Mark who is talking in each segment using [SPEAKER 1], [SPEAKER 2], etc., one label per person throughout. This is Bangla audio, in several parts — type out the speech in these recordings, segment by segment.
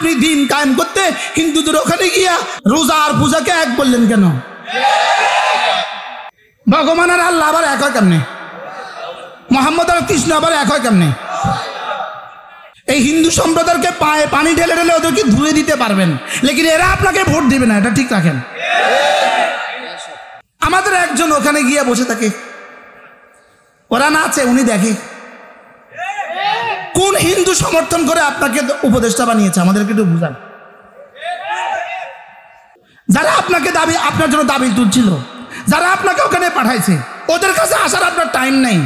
[SPEAKER 1] আপনি দিন কায়েম করতে হিন্দুদের ওখানে গিয়া রোজা আর পূজাকে এক বললেন কেন? ভগবান আর আল্লাহ আবার এক হয় কেমনে? মোহাম্মদ আর কৃষ্ণ আবার এক হয় কেমনে? এই হিন্দু সম্প্রদায়কে পায়ে পানি ঢেলে ঢেলে ওদেরকে ধুয়ে দিতে পারবেন, লেকিন এরা আপনাকে ভোট দিবে না, এটা ঠিক রাখেন। আমাদের একজন ওখানে গিয়ে বসে থাকে, ওরা নাচে, উনি দেখে। কোন হিন্দু সমর্থন করে আপনাকে উপদেষ্টা বানিয়েছে? আমাদেরকে একটু বুঝান। যারা আপনাকে দাবি আপনার জন্য দাবি তুলছিল, যারা আপনাকে ওখানে পাঠাইছে, ওদের কাছে আসার আপনার টাইম নাই।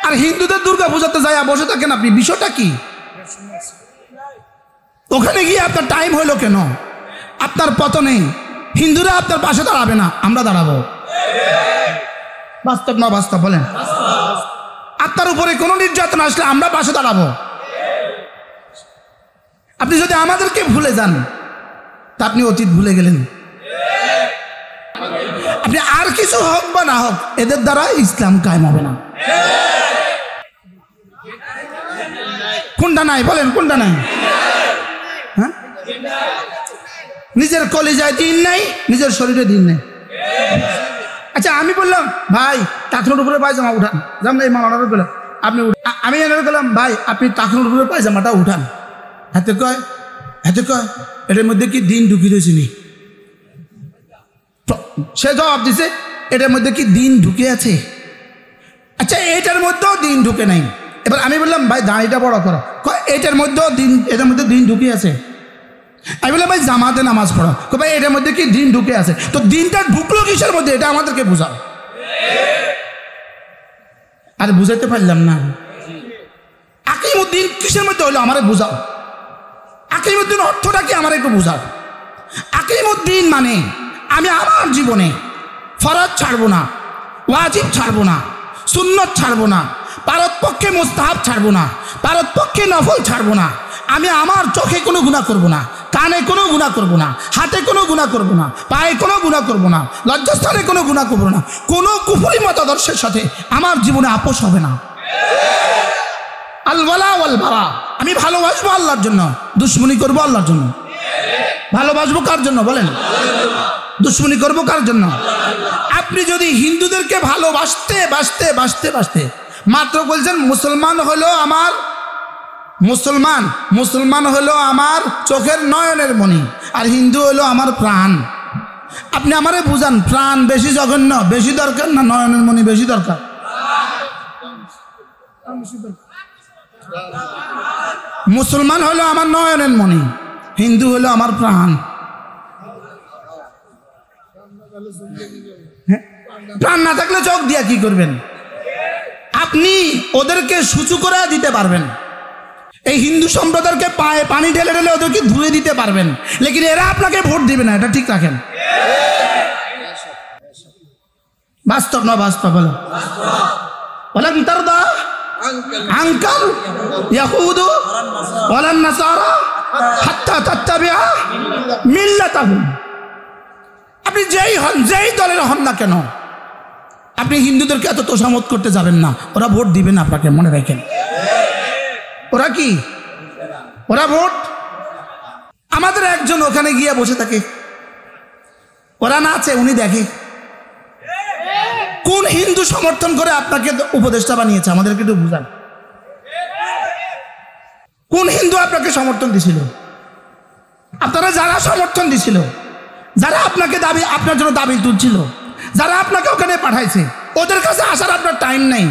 [SPEAKER 1] আর হিন্দুদের দুর্গা পূজাতে যায় বসে থাকেন আপনি, বিষয়টা কি? ওখানে গিয়ে আপনার টাইম হইলো কেন? আপনার পতনে হিন্দুরা আপনার পাশে দাঁড়াবে না, আমরা দাঁড়াবো। বাস্তব না বাস্তব বলেন? আপনার উপরে কোনো নির্যাতন আসলে আমরা পাশে দাঁড়াবো। আপনি যদি আমাদেরকে ভুলে যান তা আপনি অতীত ভুলে গেলেন। আপনি আর কিছু হোক বা না হোক, এদের দ্বারা ইসলাম কায়েম হবে না। কোনটা নাই বলেন? কোনটা নাই? হ্যাঁ, নিজের কলিজায় দিন নাই, নিজের শরীরে দিন নাই। আচ্ছা, আমি বললাম ভাই টাকনোর উপরে পায়জামা উঠান, যেমন এই মালাটার পেলাম আপনি, আমি এনে গেলাম ভাই আপনি টাকনোর উপরে পায়জামাটা উঠান, হাতে কয় এটার মধ্যে কি দিন ঢুকি রয়েছে নি? সে জবাব দিছে এটার মধ্যে কি দিন ঢুকে আছে? আচ্ছা, এটার মধ্যেও দিন ঢুকে নাই। এবার আমি বললাম ভাই দাঁড়িটা বড় করো, এটার মধ্যেও দিন, এটার মধ্যে দিন ঢুকে আছে। আমি বললাম ভাই জামাতে নামাজ পড়ো, ভাই এটার মধ্যে কি দিন ঢুকে আছে? তো দিনটা ঢুকলো কিসের মধ্যে? এটা আমাদেরকে বুঝাও। আরে বুঝাইতে পারলাম না। আকিমুদ্দিন কিসের মধ্যে হলো আমারে বুঝাও। আকিমুদ্দিন অর্থটা কি আমার একটু বুঝাও। আকিমুদ্দিন মানে আমি আমার জীবনে ফরজ ছাড়বো না, ওয়াজিব ছাড়বো না, সুন্নত ছাড়বো না, পারতপক্ষে মুস্তাহাব ছাড়বো না, পারতপক্ষে নফল ছাড়বো না। আমি আমার চোখে কোনো গুনাহ করবো না, কানে কোনো গুনাহ করবো না, হাতে কোনো গুনাহ করবো না, পায়ে কোনো গুনাহ করবো না, লজ্জাস্থানে কোনো গুনাহ করবো না। কোনো কুফরি মতাদর্শের সাথে আমার জীবনে আপোষ হবে না। আল ওয়ালা ওয়াল বারা, আমি ভালোবাসবো আল্লাহর জন্য, দুশ্মনী করবো আল্লাহর জন্য। ভালোবাসবো কার জন্য বলেন? দুশ্মনী করবো কার জন্য? আপনি যদি হিন্দুদেরকে ভালোবাসতে বাসতে বাসতে বাসতে মাত্র বলছেন মুসলমান হলো আমার, মুসলমান হলো আমার চোখের নয়নের মণি, আর হিন্দু হলো আমার প্রাণ। আপনি আমারে বুঝান, প্রাণ বেশি জঘন্য, বেশি দরকার না নয়নের মণি বেশি দরকার? মুসলমান হলো আমার নয়নের মণি, হিন্দু হলো আমার প্রাণ। প্রাণ না থাকলে চোখ দিয়া কি করবেন? আপনি ওদেরকে সুচু করে দিতে পারবেন, এই হিন্দু সম্প্রদায়কে পায়ে পানি ঢেলে ঢেলে ওদেরকে ধুয়ে দিতে পারবেন, লেকিন এরা আপনাকে ভোট দিবে না, এটা ঠিক রাখেন। বাস্তব না বাস্তব বলো? বলেন তারদা আনকাল ইয়াহুদু ওয়ালান নাসারা হাত্তা তাত্তাবিআ মিল্লাতাহুম। আপনি যেই হন, যেই দলের হন না কেন, আপনি হিন্দুদেরকে এত তোষামত করতে যাবেন না, ওরা ভোট দিবেন আপনাকে, মনে রাখেন। ওরা কি? ওরা ভোট। আমাদের একজন ওখানে গিয়ে বসে থাকে, ওরা নাচে, উনি দেখে। কোন হিন্দু সমর্থন করে আপনাকে উপদেষ্টা বানিয়েছে? আমাদেরকে একটু বুঝান। কোন হিন্দু আপনাকে সমর্থন দিছিল? আপনারা যারা সমর্থন দিছিল, যারা আপনাকে দাবি আপনার জন্য দাবি তুলছিল, যারা আপনাকে ওখানে পাঠাইছে, ওদের কাছে আসার আপনার টাইম নাই।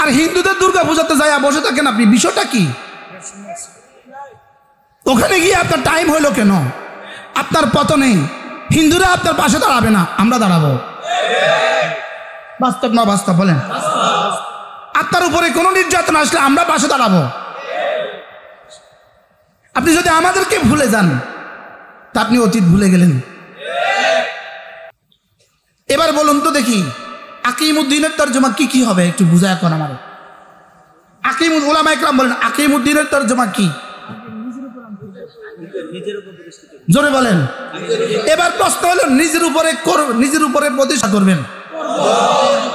[SPEAKER 1] আর হিন্দুদের দুর্গা পূজাতে যায় বসে থাকেন আপনি, বিষয়টা কি? ওখানে গিয়ে আপনার টাইম হইলো কেন? আপনার পতনে হিন্দুরা আপনার পাশে দাঁড়াবে না, আমরা দাঁড়াবো। বাস্তব না বাস্তব বলেন? আপনার উপরে কোনো নির্যাতন আসলে আমরা পাশে দাঁড়াবো। আপনি যদি আমাদেরকে ভুলে যান তা আপনি অতীত ভুলে গেলেন। এবার বলুন তো দেখি, আকিমুদ্দিনের তরজমা কি কি হবে? একটু বুঝায় এখন আমার। উলামা ইকরাম বলেন আকিমুদ্দিনের তরজমা কি? জোরে বলেন। এবার প্রশ্ন হলো, নিজের উপরে প্রতিষ্ঠা করবেন,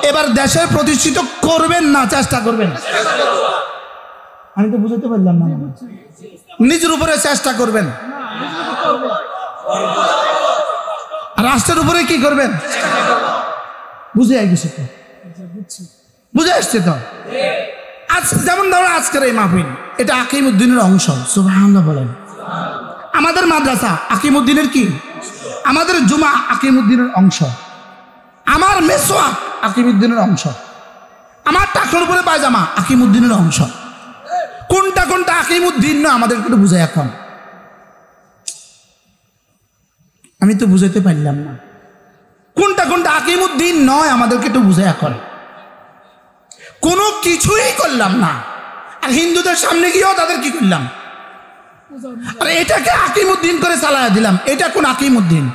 [SPEAKER 1] এবার দেশের প্রতিষ্ঠিত করবেন না চেষ্টা করবেন? আমি তো বুঝাতে পারলাম না। নিজের উপরে চেষ্টা করবেন, রাষ্ট্রের উপরে কি করবেন? বুঝে গেছে তো, বুঝে আসছে তো। আজ যেমন ধরো আজকের এই মাহফিল, এটা আকিমউদ্দিনের অংশ। সুবহানাল্লাহ বলেন। আমাদের মাদ্রাসা আকিমউদ্দিনের কি? আমাদের জুমা আকিমউদ্দিনের অংশ। আমার মেসওয়াক আকিমউদ্দিনের অংশ। আমার টাকলোর উপরে পায়জামা আকিমউদ্দিনের অংশ। কোনটা কোনটা আকিমউদ্দিন না আমাদের একটু বুঝাই এখন। আমি তো বুঝাইতে পারলাম না কোনটা কোনটা আকিমউদ্দিন নয়, আমাদেরকে একটু বুঝাই এখন। কোনো কিছুই করলাম না, আর হিন্দুদের সামনে গিয়েও তাদের কি করলাম? আর এটাকে আকিমউদ্দিন করে চালায়া দিলাম। এটা কোন আকিমউদ্দিন?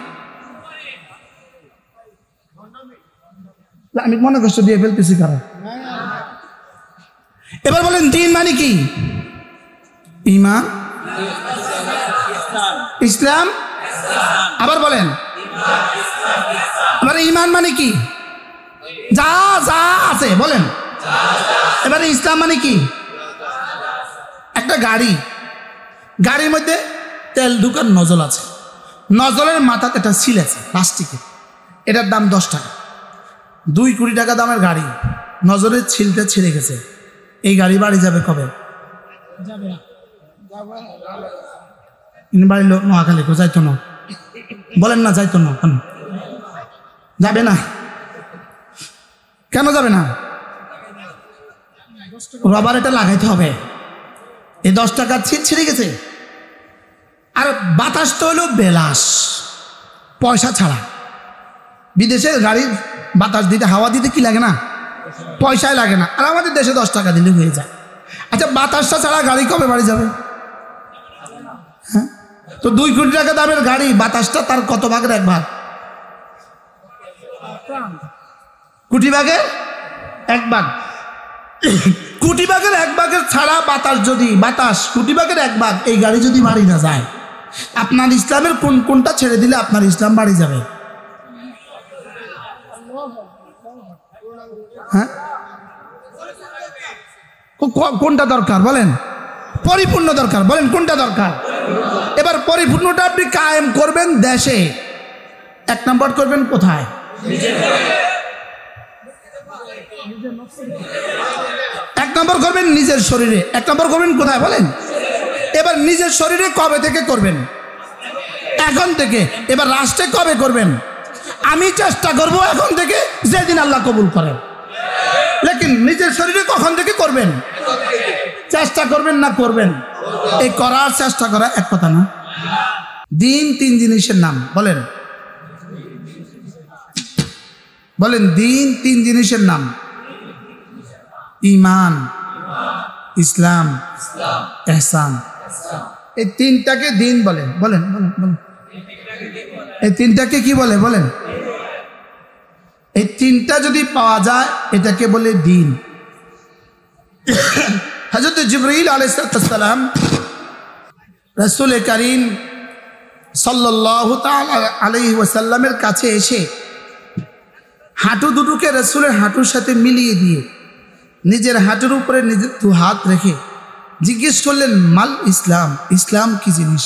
[SPEAKER 1] আমি মনে কষ্ট দিয়ে ফেলতেছি কারণ। এবার বলেন দিন মানে কি? ঈমান, ইসলাম। আবার বলেন, এবারে ঈমান মানে কি? যা যা আছে বলেন। এবারে ইসলাম মানে কি? একটা গাড়ি, গাড়ির মধ্যে তেল ঢুকার নজল আছে, নজলের মাথাতে একটা সিল আছে প্লাস্টিকের, এটার দাম 10 টাকা। 2 কোটি টাকা দামের গাড়ি, নজলের ছিলটা ছিঁড়ে গেছে। এই গাড়ি বাড়ি যাবে কবে? বাড়ির লোক নোয়াখালী যাইতো না, বলেন না যাইতো না, কেন যাবে না? কেন যাবে না? রবার এটা লাগাইতে হবে। এই 10 টাকার ছিট ছিঁড়ে গেছে। আর বাতাস তো হলো বেলাস, পয়সা ছাড়া। বিদেশের গাড়ির বাতাস দিতে, হাওয়া দিতে কি লাগে না? পয়সাই লাগে না। আর আমাদের দেশে 10 টাকা দিলে হয়ে যায়। আচ্ছা, বাতাসটা ছাড়া গাড়ি কবে বাড়ি যাবে? হ্যাঁ, তো 2 কোটি টাকা দামের গাড়ি, বাতাসটা তার কত ভাগের 1 ভাগ? কোটি ভাগের 1 ভাগ। কোটি ভাগের 1 ভাগের ছাড়া বাতাস যদি, বাতাস কোটি ভাগের 1 ভাগ, এই গাড়ি যদি বাড়ি না যায়, আপনার ইসলামের কোনটা ছেড়ে দিলে আপনার ইসলাম বাড়ি যাবে? হ্যাঁ, কোনটা দরকার বলেন? পরিপূর্ণ দরকার। বলেন কোনটা দরকার? এবার পরিপূর্ণটা আপনি কায়েম করবেন দেশে। 1 নম্বর করবেন কোথায়? 1 নম্বর করবেন নিজের শরীরে। 1 নম্বর করবেন কোথায় বলেন? এবার নিজের শরীরে কবে থেকে করবেন? এখন থেকে। এবার রাষ্ট্রে কবে করবেন? আমি চেষ্টা করব এখন থেকে, যেদিন আল্লাহ কবুল করেন। লেকিন নিজের শরীরে কখন থেকে করবেন? চেষ্টা করবেন না করবেন? এই করার চেষ্টা করা এক কথা না। দিন 3 জিনিসের নাম বলেন, বলেন দিন 3 জিনিসের নাম। ঈমান, ইসলাম, ইহসান। এই 3টাকে দিন বলেন। বলেন বলেন বলেন, এই 3টাকে কি বলে বলেন? এই 3টা যদি পাওয়া যায় এটাকে বলে দিন। হযরত জিবরাইল আলাইহিস সালাম রাসূল করিম সাল্লাল্লাহু তাআলা আলাইহি ওয়াসাল্লামের কাছে এসে হাঁটু দুটোকে রাসূলের হাঁটুর সাথে মিলিয়ে দিয়ে নিজের হাঁটুর উপরে নিজের 2 হাত রেখে জিজ্ঞেস করলেন, মাল ইসলাম, ইসলাম কি জিনিস?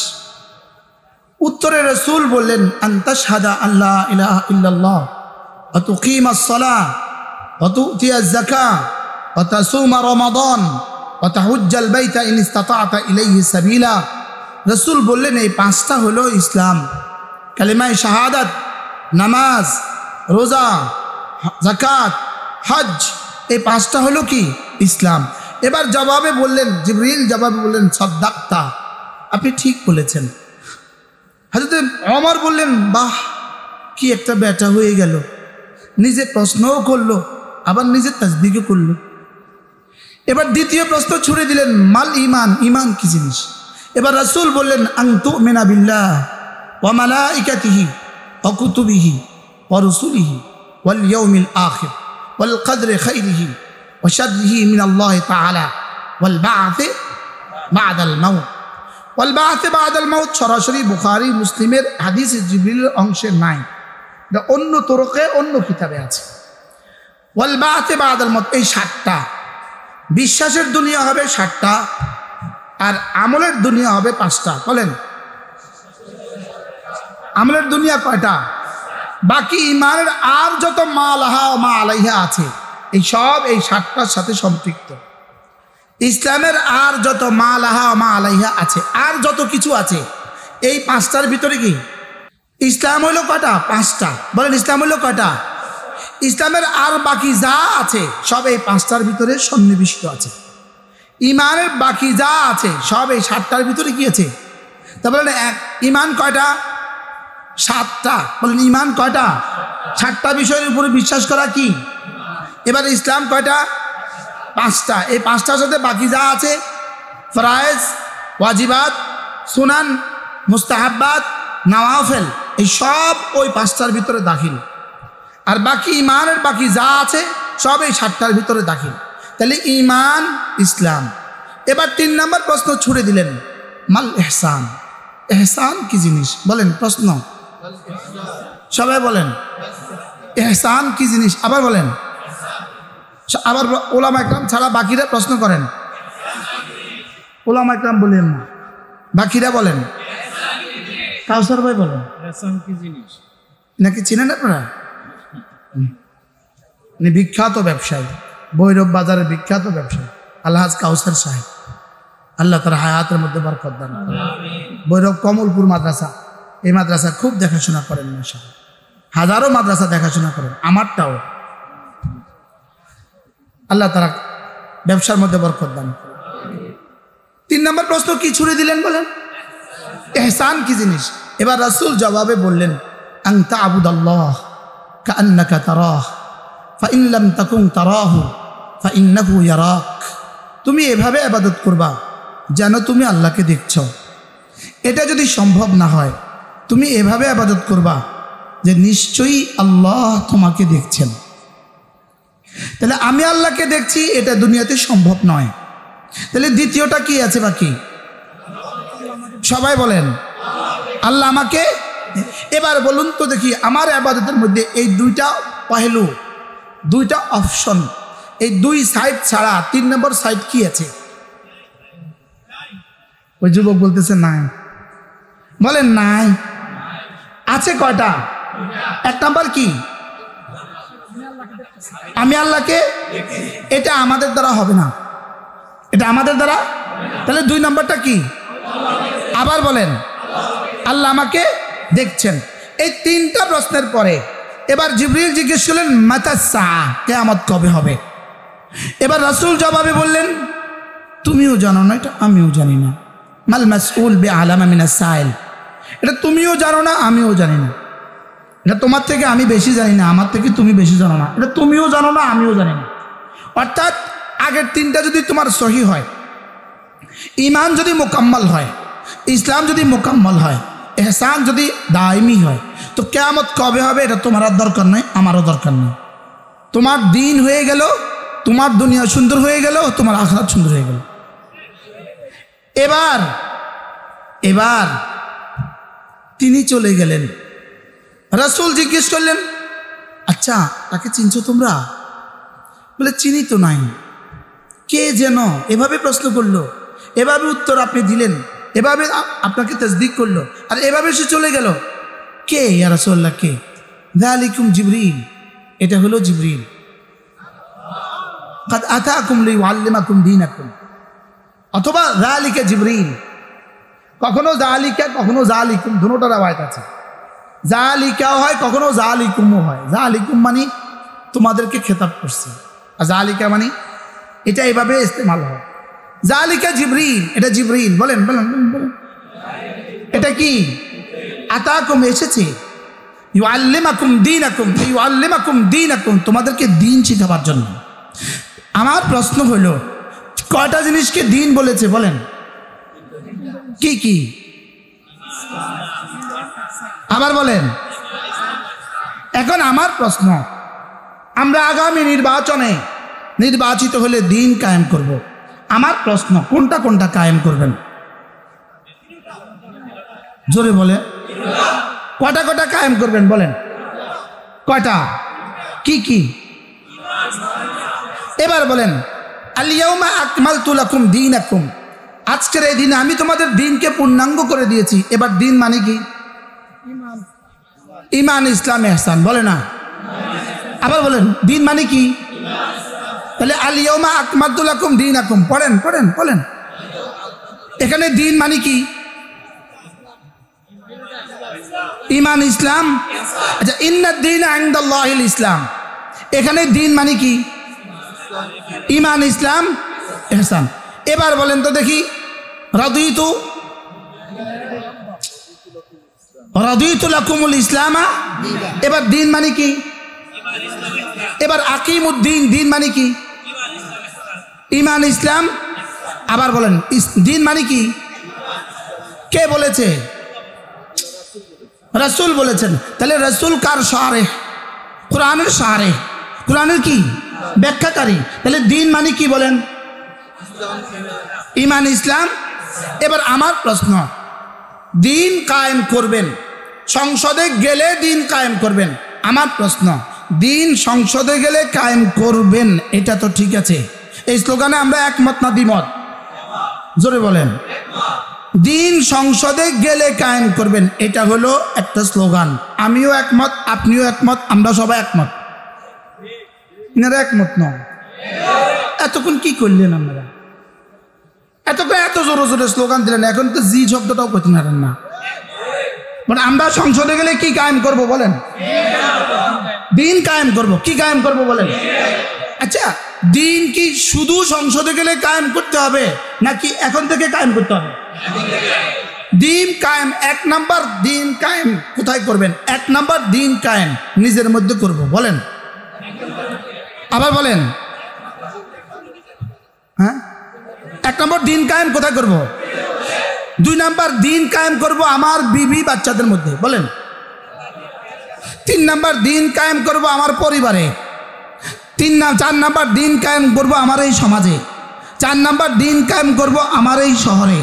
[SPEAKER 1] উত্তরে রাসূল বললেন, আনতা শাহাদা আল্লাহ ইলাহা ইল্লাল্লাহ ওয়া তুকিমাস সালাহ ওয়া তুতিয়াজ যাকাহ ওয়া তাসুমা রমাদান ওয়া তাহুজ্জাল বাইতা ইন ইসতাতা'তা ইলাইহি সাবিলা। রাসূল বললেন, এই 5টা হলো ইসলাম। কালিমায়ে শাহাদাত, নামাজ, রোজা, যাকাত, হজ, এই 5টা হলো কি? ইসলাম। এবার জবাবে বললেন, জিবরিল জবাবে বললেন, সাদ্দাক্তা, আপনি ঠিক বলেছেন। হযরত ওমর বললেন, বাহ, কি একটা ব্যাটা হয়ে গেল, নিজে প্রশ্নও করলো আবার নিজে তাসদিকও করলো। এবার দ্বিতীয় প্রশ্ন ছুড়ে দিলেন, মাল ঈমান, ঈমান কি জিনিস? এবার রাসূল বললেন, আন তুমিনা বিল্লাহ ওয়া মালাইকাতিহি ওয়া কুতুবিহি ওয়া রুসুলিহি ওয়াল ইয়াউমিল আখির ওয়াল কদরি খাইরিহি ওয়া শাররিহি মিনাল্লাহি তাআলা ওয়াল বা'থি বা'দাল মাউত। ওয়াল বা'থি বা'দাল মাউত সরাসরি বুখারী মুসলিমের হাদিসে জিবরিলের অংশে নাই, এটা অন্য তরকে অন্য কিতাবে আছে। ওয়াল বা'থি বা'দাল মাউত, এই 7টা বিশ্বাসের দুনিয়া হবে 7টা, আর আমলের দুনিয়া হবে 5টা। বলেন আমলের দুনিয়া কয়টা? বাকি ইমানের আর যত মা লাহা ও মা আলাইহা আছে এই সব এই 7টার সাথে সম্পৃক্ত। ইসলামের আর যত মা লাহা ও মা আলাইহা আছে, আর যত কিছু আছে এই 5টার ভিতরে কি? ইসলাম হইল কয়টা? 5টা। বলেন ইসলাম হইল কয়টা? ইসলামের আর বাকি যা আছে সব এই 5টার ভিতরে সন্নিবিষ্ট আছে। ইমানের বাকি যা আছে সব এই 7টার ভিতরে কি আছে? তা বলেন ইমান কয়টা? 7টা। বলেন ইমান কয়টা? 7টা বিষয়ের উপরে বিশ্বাস করা কি? এবার ইসলাম কয়টা? 5টা। এই 5টার সাথে বাকি যা আছে ফরায়েজ, ওয়াজিবাত, সুনান, মুস্তাহাব্বাত, নওয়াফেল এই সব ওই 5টার ভিতরে দাখিল। আর বাকি ইমানের বাকি যা আছে সব এই 7টার ভিতরে দাখিল। তাহলে ইমান, ইসলাম। এবার 3 নম্বর প্রশ্ন ছুড়ে দিলেন, মাল ইহসান। ইহসান কি জিনিস? বলেন প্রশ্ন সবাই বলেন ইহসান কি জিনিস? আবার বলেন। আবার ওলামা একরাম ছাড়া বাকিরা প্রশ্ন করেন। ওলামা একরাম বলেন না, বাকিরা বলেন। কাউসার ভাই বলেন ইহসান কি জিনিস? নাকি চিনেন আপনারা? বিখ্যাত ব্যবসায়ী, ভৈরব বাজারের বিখ্যাত ব্যবসায়ী আলহাজ কাউসার সাহেব, আল্লাহ তার হায়াতের মধ্যে বরকত দান করেন। ভৈরব কমলপুর মাদ্রাসা, এই মাদ্রাসা খুব দেখাশোনা করেন, মাশাআল্লাহ। হাজারো মাদ্রাসা দেখাশোনা করেন, আমারটাও। আল্লাহ তারা ব্যবসার মধ্যে বরকত দান করেন। 3 নম্বর প্রশ্ন কি ছুড়ে দিলেন? বলেন ইহসান কি জিনিস? এবার রাসূল জবাবে বললেন, আন তা'বুদাল্লাহ কাআন্নাকা তারাহ ফাইন লাম তাকুন তারাহু ফাইন্নাহু ইয়ারাক। তুমি এভাবে ইবাদত করবা যেন তুমি আল্লাহকে দেখছ। এটা যদি সম্ভব না হয় তুমি এভাবে ইবাদত করবা যে নিশ্চয়ই আল্লাহ তোমাকে দেখছেন। তাহলে আমি আল্লাহকে দেখছি, এটা দুনিয়াতে সম্ভব নয়। তাহলে দ্বিতীয়টা কি আছে বাকি? সবাই বলেন আল্লাহ আমাকে। এবার বলুন তো দেখি, আমার ইবাদতের মধ্যে এই 2টা পহলু, 2টা অপশন, এই 2 সাইড ছাড়া 3 নম্বর সাইড কি আছে? ওই যুবক বলতেছে নাই। বলেন নাই। আছে কয়টা? 1 নম্বর কি? আমি আল্লাহকে। এটা আমাদের দ্বারা হবে না, এটা আমাদের দ্বারা। তাহলে 2 নম্বরটা কি? আবার বলেন আল্লাহ আমাকে দেখছেন। এই 3টা প্রশ্নের পরে এবার জিবরিল জিজ্ঞেস করলেন মাতা সাআ, কিয়ামত কবে হবে? এবার রাসূল জবাবে বললেন তুমিও জানো না, এটা আমিও জানি না। মাল মাসউল বিআলামা মিনাস সাইল, এটা তুমিও জানো না, আমিও জানি না। এটা তোমার থেকে আমি বেশি জানি না, আমার থেকে তুমি বেশি জানো না। এটা তুমিও জানো না, আমিও জানি না। অর্থাৎ আগের 3টা যদি তোমার সহি হয়, ইমান যদি মোকাম্মল হয়, ইসলাম যদি মোকাম্মল হয়, ইহসান যদি দায়মি হয়, তো কিয়ামত কবে হবে এটা তোমার আর দরকার নাই, আমারও দরকার নেই। তোমার দিন হয়ে গেল, তোমার দুনিয়া সুন্দর হয়ে গেল, তোমার আখিরাত সুন্দর হয়ে গেল। এবার তিনি চলে গেলেন। রাসূল জিজ্ঞেস করলেন আচ্ছা তাকে চিনছো তোমরা? বলে চিনি তো নাই। কে যেন? এভাবে প্রশ্ন করলো, এভাবে উত্তর আপনি দিলেন, এভাবে আপনাকে তাসদিক করলো, আর এভাবে সে চলে গেল। কে ইয়া রাসূলুল্লাহ? কে? যালিকুম জিবরিল, এটা হলো জিবরিল। কাদ আতাকুম লিউআল্লিমাকুম দীনাকুম, অথবা যালিকা জিবরিল। কখনো যালিকা, কখনো যালিকুম, দুটোটা রাওয়ায়াত আছে। যালিকাও হয়, কখনো যালিকুমও হয়। যালিকুম মানে তোমাদেরকে খেতাব করছে, আর যালিকা মানে এটা এভাবে ইস্তেমাল হয়। যালিকা জিবরিল, এটা জিবরিল। বলেন বলেন বলেন, এটা কি? আতাকুম, এসেছে। ইউআল্লিমাকুম দীনাকুম, ইউআল্লিমাকুম দীনাকুম, তোমাদেরকে দ্বীন শেখাবার জন্য। আমার প্রশ্ন হলো কয়টা জিনিসকে দ্বীন বলেছে? বলেন কি কি? আবার বলেন। এখন আমার প্রশ্ন, আমরা আগামী নির্বাচনে নির্বাচিত হলে দ্বীন কায়েম করব। আমার প্রশ্ন কোনটা কোনটা কায়েম করবেন? জোরে বলে। কয়টা কয়টা কায়েম করবেন? বলেন কয়টা? কি কি? এবার বলেন আল ইয়াউমা আকমালতু লাকুম দীনাকুম, আজকের এই দিনে আমি তোমাদের দিনকে পূর্ণাঙ্গ করে দিয়েছি। এবার দিন মানে কি? ঈমান, ইসলাম, ইহসান। বলে না? আবার বলেন, দিন মানে কি? তাহলে আল ইয়াউমা আকমালতু লাকুম দীনাকুম। পড়েন পড়েন পড়েন। এখানে দিন মানে কি? ঈমান, ইসলাম। আচ্ছা, ইন্নাদ দীনা ইনদাল্লাহিল ইসলাম। এখানে দিন মানে কি? ঈমান, ইসলাম, ইহসান। এবার বলেন তো দেখি, রাদিতু লাকুমুল ইসলামা। এবার দিন মানে কি? এবার আকিমুদ্দিন, দিন মানে কি? ঈমান, ইসলাম। আবার বলেন, দিন মানে কি? কে বলেছে? রাসূল বলেছেন। তাহলে রাসূল কার শারেহ? কোরআনের শারেহ, কোরআনের কি ব্যাখ্যাকারী। তাহলে দিন মানে কি বলেন? ঈমান, ইসলাম। এবার আমার প্রশ্ন, দিন কায়েম করবেন, সংসদে গেলে দিন কায়েম করবেন। আমার প্রশ্ন, দিন সংসদে গেলে কায়েম করবেন, এটা তো ঠিক আছে। এই স্লোগানে আমরা একমত না দ্বিমত? জোরে বলেন। দিন সংসদে গেলে কায়েম করবেন, এটা হলো একটা স্লোগান। আমিও একমত, আপনিও একমত, আমরা সবাই একমত। এনারা একমত নয়। এতক্ষণ কি করলেন আপনারা? এতক্ষণ এত জোরে জোরে স্লোগান দিলেন, এখন তো জি শব্দটাও করতে পারেন না। মানে আমরা সংসদে গেলে কি কায়েম করব বলেন? দিন কায়েম করব। কি কায়েম করব বলেন? আচ্ছা, দিন কি শুধু সংসদে গেলে কায়েম করতে হবে নাকি এখন থেকে কায়েম করতে হবে? দিন কায়েম, এক নাম্বার দিন কায়েম কোথায় করবেন? এক নাম্বার দিন কায়েম নিজের মধ্যে করব। বলেন, আবার বলেন। হ্যাঁ, এক নম্বর দিন কায়েম কোথায় করব? দুই নাম্বার দিন কায়েম করব আমার বিবি বাচ্চাদের মধ্যে। বলেন। তিন নাম্বার দিন কায়েম করব আমার পরিবারে। চার নাম্বার দিন কায়েম করব আমার এই সমাজে। চার নাম্বার দিন কায়েম করব আমার এই শহরে।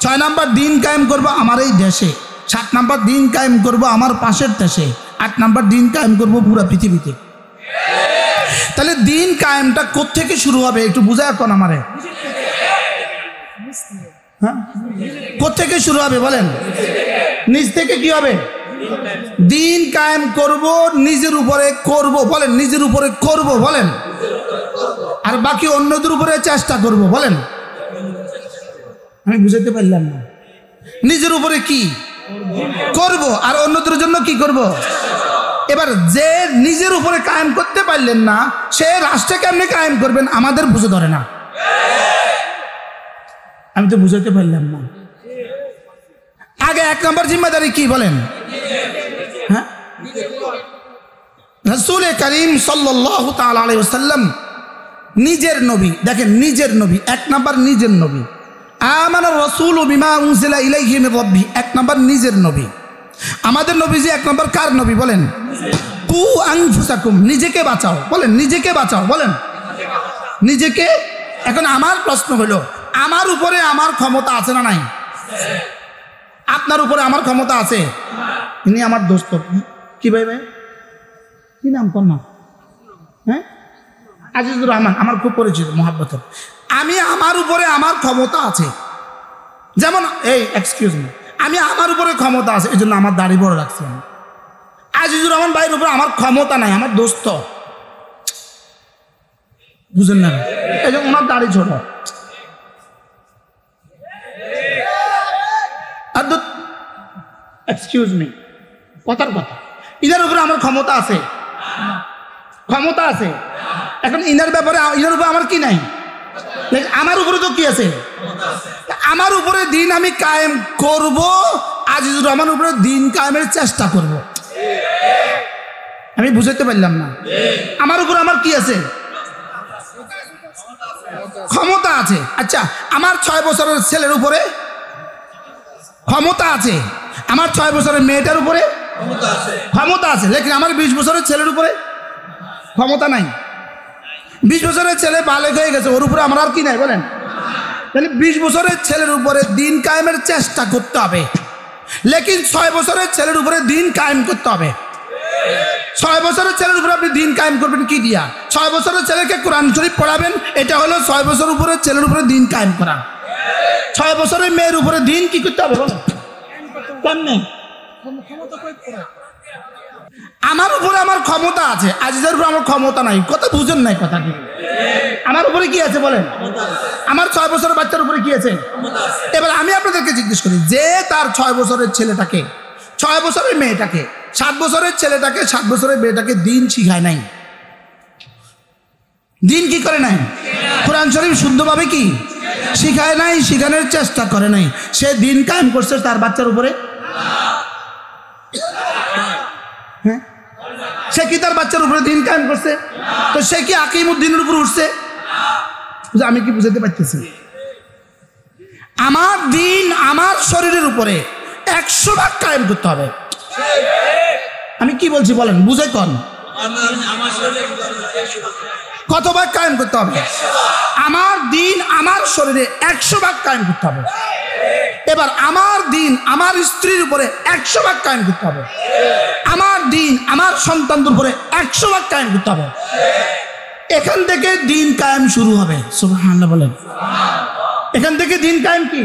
[SPEAKER 1] ছয় নাম্বার দিন কায়েম করব আমার এই দেশে। সাত নাম্বার দিন কায়েম করব আমার পাশের দেশে। আট নাম্বার দিন কায়েম করব পুরো পৃথিবীতে। তাহলে দিন কায়েমটা কোত্থেকে শুরু হবে একটু বুঝায় এখন আমারে। হ্যাঁ, কোত্থেকে শুরু হবে বলেন? নিজ থেকে কি হবে? দিন কায়েম করব নিজের উপরে করব। বলেন, নিজের উপরে করব। বলেন, আর বাকি অন্যদের উপরে চেষ্টা করব। বলেন, আমি বুঝাতে পারলাম না। নিজের উপরে কি করব আর অন্যদের জন্য কি করব? এবার যে নিজের উপরে কায়েম করতে পারলেন না, সে রাষ্ট্রে কেমনে কায়েম করবেন আমাদের বুঝে ধরে না। আমি তো বুঝাতে পারলাম না। আগে এক নম্বর জিম্মাদারি কি বলেন? হ্যাঁ, রাসূল করিম সাল্লাল্লাহু তাআলা আলাইহি ওয়াসাল্লাম নিজের নবী। দেখেন, নিজের নবী, এক নম্বর নিজের নবী। আমানা রাসূলু বিমা উনজিলা ইলাইহি মির রাব্বিহি, এক নম্বর নিজের নবী। আমাদের নবীজি এক নম্বর কার নবী বলেন? কু আনফুসাকুম, নিজেকে বাঁচাও। বলেন, নিজেকে বাঁচাও। বলেন, নিজেকে। এখন আমার প্রশ্ন হলো, আমার উপরে আমার ক্ষমতা আছে না নাই? আপনার উপরে আমার ক্ষমতা আছে? ইনি আমার দোস্ত। কি ভাই ভাই, কি নাম কর না? হ্যাঁ, আজিজুর রহমান, আমার খুব পরিচিত মহাব্বতের। আমি আমার উপরে আমার ক্ষমতা আছে, যেমন এই এক্সকিউজ মি, আমি আমার উপরে ক্ষমতা আছে, এই জন্য আমার দাড়ি বড় রাখছি। আজিজুর রহমান ভাইয়ের উপরে আমার ক্ষমতা নাই, আমার দোস্ত, বুঝেন না? এই যে ওনার দাড়ি ছোট। আর এক্সকিউজ মি, কথার কথা, ইনার উপরে আমার ক্ষমতা আছে, ক্ষমতা আছে। এখন ইনার ব্যাপারে, ইনার উপরে আমার কি নাই? আমার উপরে তো কি আছে? আমার উপরে দিন আমি কায়েম করব, আজিজুর রহমানের উপরে দিন কায়েমের চেষ্টা করব। আমি বুঝাতে পারলাম না। আমার উপরে আমার কি আছে? ক্ষমতা আছে। আচ্ছা, আমার 6 বছরের ছেলের উপরে ক্ষমতা আছে, আমার 6 বছরের মেয়েটার উপরে ক্ষমতা আছে, লেকিন আমার 20 বছরের ছেলের উপরে ক্ষমতা নাই। 20 বছরের ছেলে বালেগ হয়ে গেছে, ওর উপরে আমার আর কি নাই বলেন? তাহলে 20 বছরের ছেলের উপরে দিন কায়েমের চেষ্টা করতে হবে, লেকিন 6 বছরের ছেলের উপরে দিন কায়েম করতে হবে। 6 বছরের ছেলের উপরে আপনি দিন কায়েম করবেন কি দিয়া? 6 বছরের ছেলেকে কোরআন শরীফ পড়াবেন, এটা হলো 6 বছর উপরে ছেলের উপরে দিন কায়েম করা। 6 বছরের মেয়ের উপরে দিন কি করতে হবে বলেন? কেমনে? আমার উপরে আমার ক্ষমতা আছে, আজিজের উপরে আমার ক্ষমতা নাই। কথা বুঝেন নাই কথা কি? আমার উপরে কি আছে বলেন? আমার 6 বছরের বাচ্চার উপরে কি আছে? এবার আমি আপনাদেরকে জিজ্ঞেস করি, যে তার 6 বছরের ছেলেটাকে, 6 বছরের মেয়েটাকে, 7 বছরের ছেলেটাকে, 7 বছরের মেয়েটাকে দিন শিখায় নাই, দিন কি করে নাই? কোরআন শরীফ শুদ্ধভাবে কি শিখায় নাই, শিখানোর চেষ্টা করে নাই, সে দিন কায়েম করছে তার বাচ্চার উপরে? হ্যাঁ, সে কি তার বাচ্চার উপরে দিন কায়েম করছে? তো সে কি আকিমুদ্দিনের উপর উঠছে? আমি কি বুঝাতে পারতেছি? আমার দিন আমার শরীরের উপরে 100 ভাগ কায়েম করতে হবে। আমি কি বলছি বলেন, বুঝে কন? কত ভাগ কায়েম করতে হবে? আমার দিন আমার শরীরে 100 ভাগ কায়েম করতে হবে। এবার আমার দিন আমার স্ত্রীর উপরে 100 ভাগ কায়েম করতে হবে। আমার দিন আমার সন্তানদের উপরে 100 ভাগ কায়েম করতে হবে। এখান থেকে দিন কায়েম শুরু হবে। সুবহানাল্লাহ বলেন। এখান থেকে দিন কায়েম কি?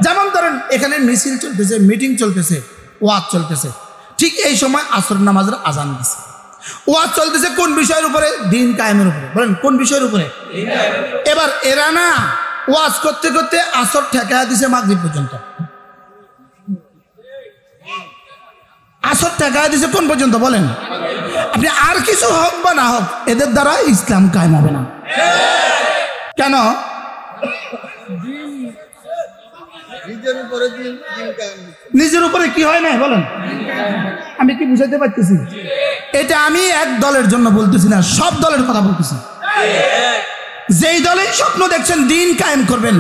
[SPEAKER 1] যেমন ধরেন এখানে মিছিল চলতেছে, মিটিং চলতেছে, ওয়াজ চলতেছে, ঠিক এই সময় আসর নামাজের আজান দিছে। ওয়াজ চলতেছে কোন বিষয়ের উপরে? দিন কায়েমের উপরে। বলেন কোন বিষয়ের উপরে? এবার এরা না ওয়াজ করতে করতে আসর ঠেকা দিছে মাগরিব পর্যন্ত। আসর ঠেকা দিছে কোন পর্যন্ত বলেন? আপনি আর কিছু হোক বা না হোক, এদের দ্বারা ইসলাম কায়েম হবে না। কেন? নিজের উপরে কি হয় না বলেন? আমি কি বুঝাইতে পারতেছি? এটা আমি এক দলের জন্য বলতেছি না, সব দলের কথা বলতেছি। যেই দলের স্বপ্ন দেখছেন দিন কায়েম করবেন,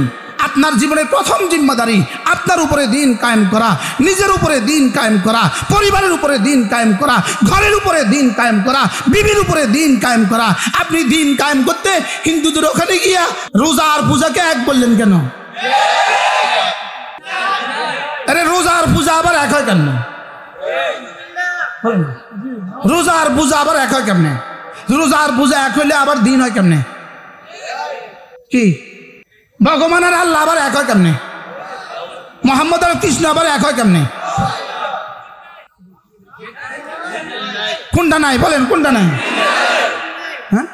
[SPEAKER 1] আপনার জীবনের প্রথম জিম্মাদারি আপনার উপরে দিন কায়েম করা, নিজের উপরে দিন কায়েম করা, পরিবারের উপরে দিন কায়েম করা, ঘরের উপরে দিন কায়েম করা, বিবির উপরে দিন কায়েম করা। আপনি দিন কায়েম করতে হিন্দুদের ওখানে গিয়া রোজা আর পূজাকে এক বললেন কেন? আরে রোজা আর পূজা আবার এক হয় কেন? রোজা আর পূজা আবার এক হয় কেমনে? রোজা আর পূজা এক হইলে আবার দিন হয় কেমনে? কি ভগবান আর আল্লাহ আবার এক হয় কেমনে? মোহাম্মদ আর কৃষ্ণ আবার এক হয় কেমনে? কোনটা নাই বলেন? কোনটা নাই? হ্যাঁ,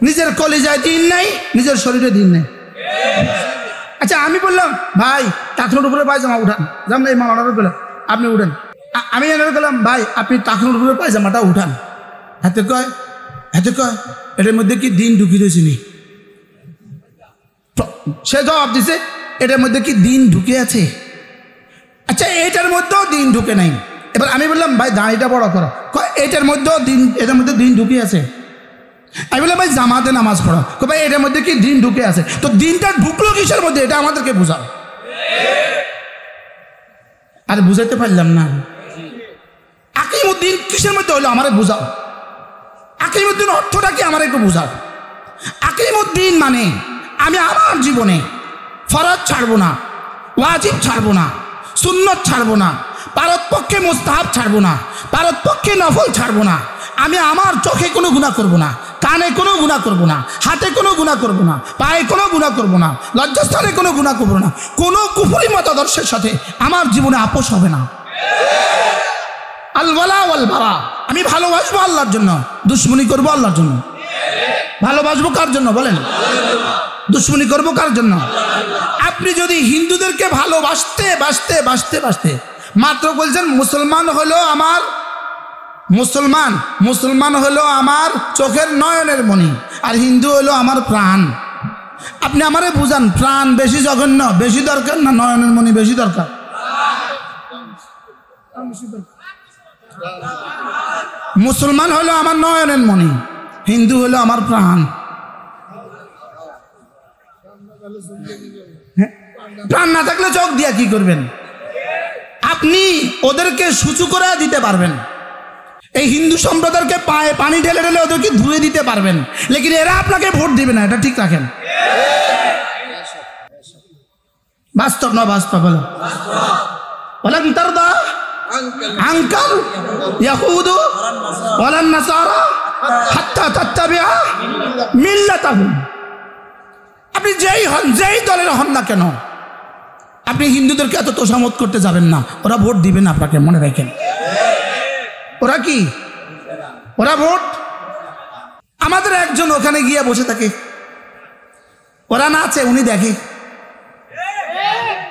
[SPEAKER 1] নিজের কলিজায় দিন নাই, নিজের শরীরে দিন নাই। আচ্ছা আমি বললাম ভাই টাকনুর উপরে পায়জামা উঠান, যেমন এই মামাটার বললাম আপনি উঠেন। আমি এনে গেলাম ভাই আপনি টাকনুর উপরে পায়জামাটা উঠান। হাতে কয় এটার মধ্যে কি দিন ঢুকিয়ে দিয়েছি নি? সে জবাব দিছে এটার মধ্যে কি দিন ঢুকে আছে? আচ্ছা এটার মধ্যেও দিন ঢুকে নাই। এবার আমি বললাম ভাই দাঁড়িটা বড় করো, এটার মধ্যেও দিন, এটার মধ্যে দিন ঢুকে আছে। আমি বললাম ভাই জামাতে নামাজ পড়ো, ভাই এটার মধ্যে কি দিন ঢুকে আছে? তো দিনটা ঢুকলো কিসের মধ্যে? এটা আমাদেরকে বুঝাও। আরে বুঝাইতে পারলাম না। আকিমুদ্দিন কিসের মধ্যে হলো আমারে বুঝাও। আকিমুদ্দিন অর্থটা কি আমার একটু বুঝাও। আকিমুদ্দিন মানে আমি আমার জীবনে ফরজ ছাড়বো না, ওয়াজিব ছাড়বো না, সুন্নত ছাড়বো না, পারতপক্ষে মুস্তাহাব ছাড়বো না, পারতপক্ষে নফল ছাড়বো না। আমি আমার চোখে কোনো গুনাহ করবো না, কানে কোনো গুনাহ করবো না, হাতে কোনো গুনাহ করবো না, পায়ে কোনো গুনাহ করবো না, লজ্জাস্থানে কোনো গুনাহ করবো না। কোনো কুফরি মতাদর্শের সাথে আমার জীবনে আপোষ হবে না। আল ওয়ালা ওয়াল বারা, আমি ভালোবাসবো আল্লাহর জন্য, দুশ্মনী করবো আল্লাহর জন্য। ভালোবাসবো কার জন্য বলেন? দুশ্মনী করবো কার জন্য? আপনি যদি হিন্দুদেরকে ভালোবাসতে বাসতে বাসতে বাসতে মাত্র বলছেন মুসলমান হলো আমার, মুসলমান হলো আমার চোখের নয়নের মণি, আর হিন্দু হলো আমার প্রাণ। আপনি আমারে বুঝান, প্রাণ বেশি জঘন্য, বেশি দরকার না নয়নের মণি বেশি দরকার? মুসলমান হলো আমার নয়নের মণি, হিন্দু হলো আমার প্রাণ। প্রাণ না থাকলে চোখ দিয়া কি করবেন? আপনি ওদেরকে সুচু করে দিতে পারবেন, এই হিন্দু সম্প্রদায়কে পায়ে পানি ঢেলে ঢেলে ওদেরকে ধুয়ে দিতে পারবেন, লেকিন এরা আপনাকে ভোট দিবে না। এটা ঠিক রাখেন। বাস্তব না বাস্তব বলো? বলেন তারদা আনকাল ইয়াহুদু ওয়ালান নাসারা হাত্তা তাত্তাবিআ মিল্লাতাহুম। আপনি যেই হন, যেই দলের হন না কেন, আপনি হিন্দুদেরকে এত তোষামত করতে যাবেন না। ওরা ভোট দিবেন আপনাকে, মনে রাখেন। ওরা কি, ওরা ভোট। আমাদের একজন ওখানে গিয়ে বসে থাকে, ওরা নাচে, উনি দেখে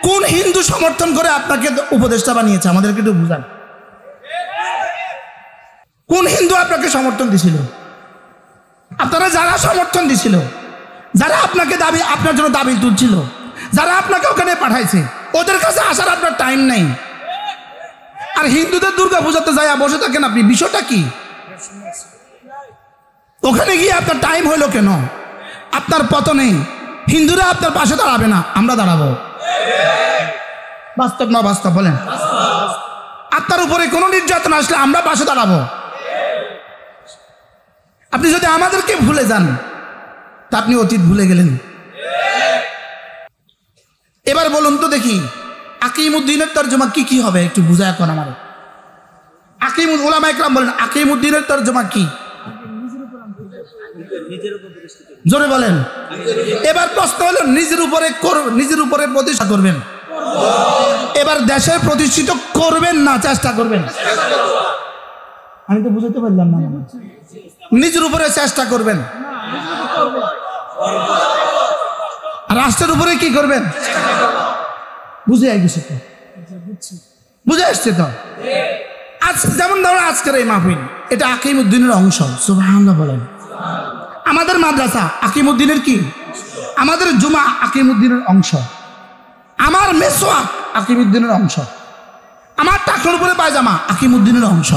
[SPEAKER 1] কোন হিন্দু সমর্থন করে আপনাকে উপদেষ্টা বানিয়েছে, আমাদেরকে একটু বুঝান। কোন হিন্দু আপনাকে সমর্থন দিছিল? আপনারা যারা সমর্থন দিছিল, যারা আপনাকে দাবি, আপনার জন্য দাবি তুলছিল, যারা আপনাকে ওখানে পাঠাইছে, ওদের কাছে আসার আপনার টাইম নেই। আর হিন্দুদের দুর্গা পূজাতে যায় বসে থাকেন আপনি, বিষয়টা কি? ওখানে গিয়ে আপনার টাইম হইলো কেন? আপনার পতনে হিন্দুরা আপনার পাশে দাঁড়াবে না, আমরা দাঁড়াবো। বাস্তব না বাস্তব বলেন? আপনার উপরে কোনো নির্যাতন আসলে আমরা পাশে দাঁড়াবো। আপনি যদি আমাদেরকে ভুলে যান তা আপনি অতীত ভুলে গেলেন। এবার বলুন তো দেখি, আকিমুদ্দিনের তর্জমা কি কি হবে একটু বুঝায় এখন আমার। উলামা ইকরাম বলেন আকিমুদ্দিনের তর্জমা কি? জোরে বলেন। এবার প্রশ্ন হলো, নিজের উপরে প্রতিষ্ঠা করবেন, এবার দেশে প্রতিষ্ঠিত করবেন না চেষ্টা করবেন? আমি তো বুঝতে পারলাম না। নিজের উপরে চেষ্টা করবেন, রাষ্ট্রের উপরে কি করবেন? বুঝে গেছে তো, বুঝে আসছে তো। আজ যেমন ধরো আজকের এই মাহফিল, এটা আকিমুদ্দিনের অংশ। সুবহানাল্লাহ বলেন। আমাদের মাদ্রাসা আকিমুদ্দিনের কি? আমাদের জুমা আকিমুদ্দিনের অংশ। আমার মেসওয়াক আকিমুদ্দিনের অংশ। আমার টাকর উপরে পায়জামা আকিমুদ্দিনের অংশ।